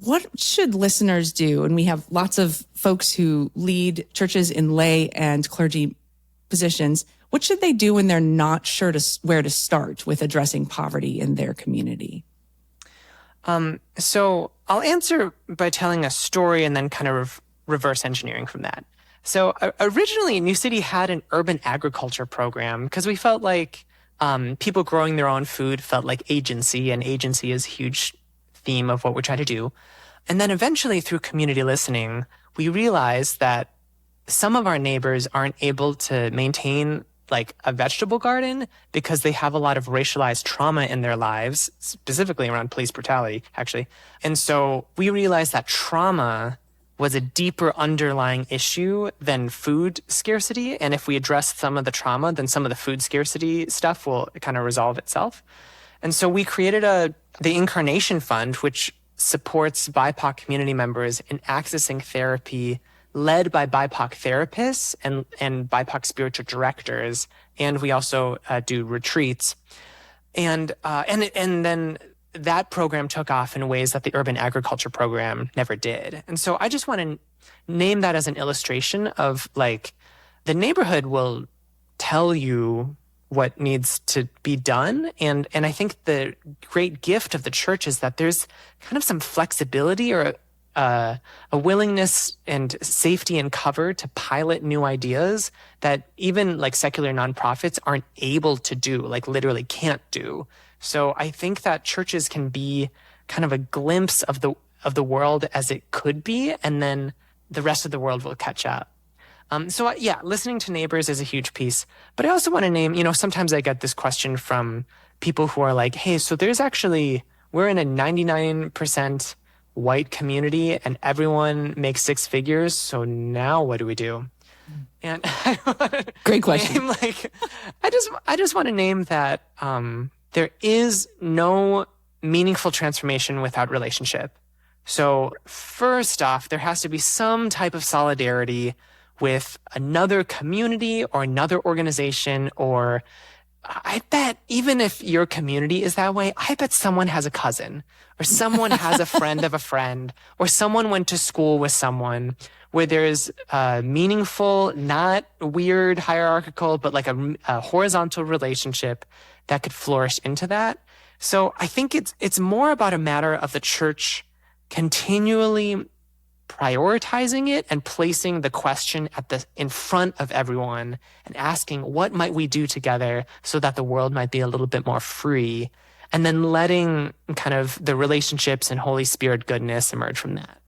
What should listeners do? And we have lots of folks who lead churches in lay and clergy positions. What should they do when they're not sure where to start with addressing poverty in their community? So I'll answer by telling a story and then kind of reverse engineering from that. So originally, New City had an urban agriculture program because we felt like people growing their own food felt like agency, and agency is a huge theme of what we try to do. And then eventually, through community listening, we realized that some of our neighbors aren't able to maintain like a vegetable garden because they have a lot of racialized trauma in their lives, specifically around police brutality, actually. And so we realized that trauma was a deeper underlying issue than food scarcity. And if we address some of the trauma, then some of the food scarcity stuff will kind of resolve itself. And so we created the Incarnation Fund, which supports BIPOC community members in accessing therapy led by BIPOC therapists and BIPOC spiritual directors. And we also do retreats. And then that program took off in ways that the urban agriculture program never did. And so I just want to name that as an illustration of like the neighborhood will tell you what needs to be done. And I think the great gift of the church is that there's kind of some flexibility or a willingness and safety and cover to pilot new ideas that even like secular nonprofits aren't able to do, like literally can't do. So I think that churches can be kind of a glimpse of the world as it could be, and then the rest of the world will catch up. So listening to neighbors is a huge piece. But I also want to name, sometimes I get this question from people who are like, hey, so we're in a 99% white community and everyone makes six figures. So now what do we do? And great question. I just want to name that there is no meaningful transformation without relationship. So first off, there has to be some type of solidarity with another community or another organization, or I bet even if your community is that way, I bet someone has a cousin or someone has a friend of a friend, or someone went to school with someone where there's meaningful, not weird hierarchical, but like a horizontal relationship that could flourish into that. So I think it's more about a matter of the church continually prioritizing it and placing the question in front of everyone and asking, what might we do together so that the world might be a little bit more free? And then letting kind of the relationships and Holy Spirit goodness emerge from that.